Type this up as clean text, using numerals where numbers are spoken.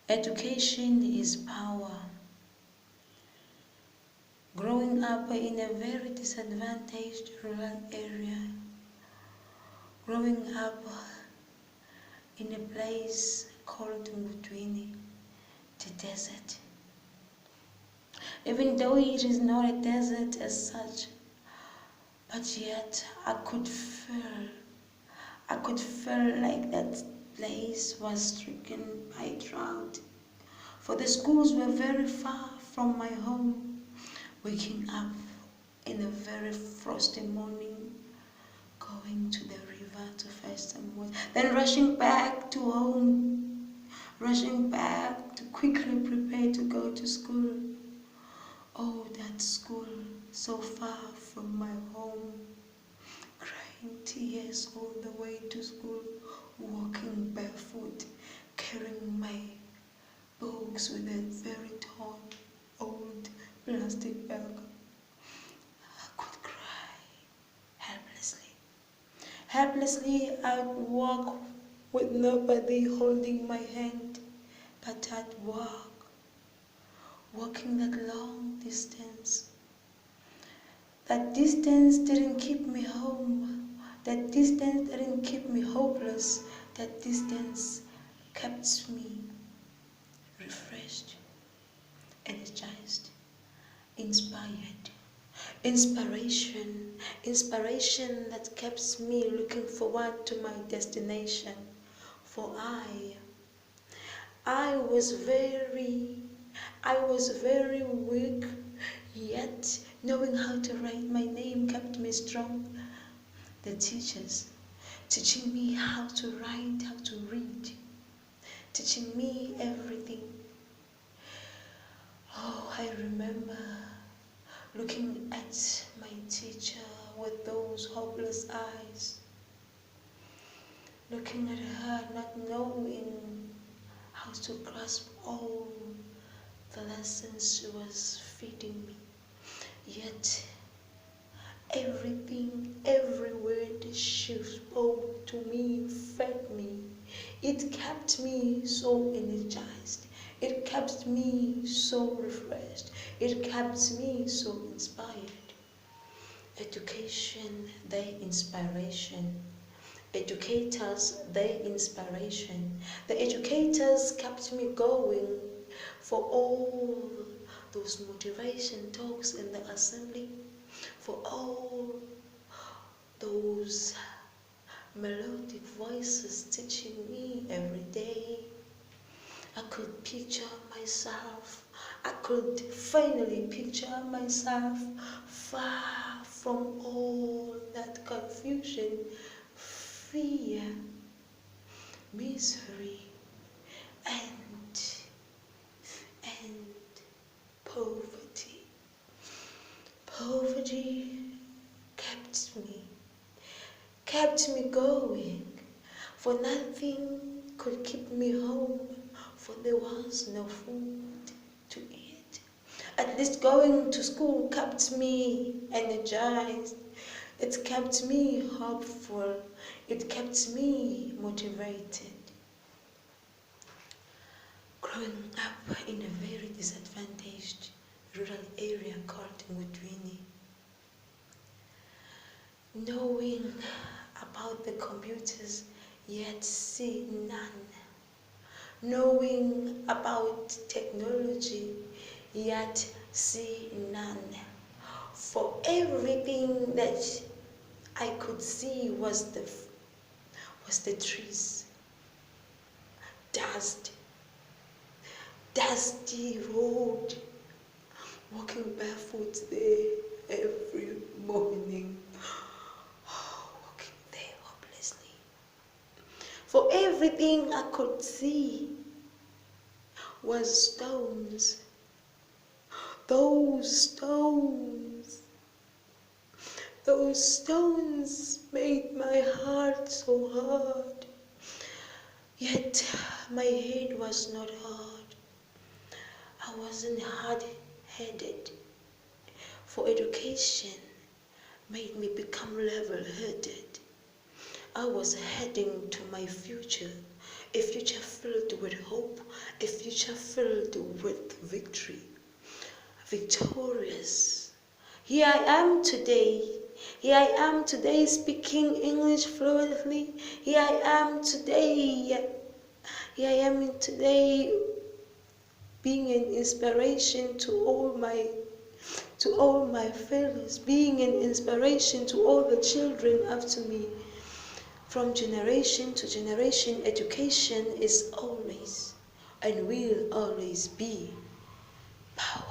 Education is power. Growing up in a very disadvantaged rural area, growing up in a place called Ngutwini, the desert. Even though it is not a desert as such, but yet I could feel like that place was stricken by drought. For the schools were very far from my home. Waking up in a very frosty morning, going to the river to fetch some water, then rushing back to home, rushing back to quickly prepare to go to school. Oh, that school, so far from my home, crying tears all the way to school, walking barefoot, carrying my books with a very torn, old plastic bag. I could cry helplessly. Helplessly, I'd walk with nobody holding my hand, but I'd walking that long distance. That distance didn't keep me home. That distance didn't keep me hopeless. That distance kept me refreshed, energized, inspired. Inspiration that kept me looking forward to my destination. For I was very weak, yet knowing how to write my name kept me strong. The teachers teaching me how to write, how to read, teaching me everything. Oh, I remember looking at my teacher with those hopeless eyes, looking at her not knowing how to grasp all the lessons she was feeding me. Yet everything, every word she spoke to me fed me. It kept me so energized. It kept me so refreshed. It kept me so inspired. Education, their inspiration. Educators, their inspiration. The educators kept me going for all those motivation talks in the assembly, for all those melodic voices teaching me every day. I could picture myself. I could finally picture myself far from all that confusion, fear, misery, and poverty. Poverty kept me going, for nothing could keep me home, for there was no food to eat. At least going to school kept me energized. It kept me hopeful. It kept me motivated. Growing up in a very disadvantaged rural area called Ngutwini, knowing about the computers yet see none, knowing about technology yet see none. For everything that I could see was the trees, dusty road, walking barefoot there every morning, walking there hopelessly. For everything I could see was stones. Those stones made my heart so hard. Yet my head was not hard. I wasn't hard-headed. For education made me become level-headed. I was heading to my future, a future filled with hope, a future filled with victory, victorious. Here I am today. Here I am today speaking English fluently. Here I am today. Here I am today being an inspiration to all my fellows, being an inspiration to all the children after me. From generation to generation, education is always and will always be power.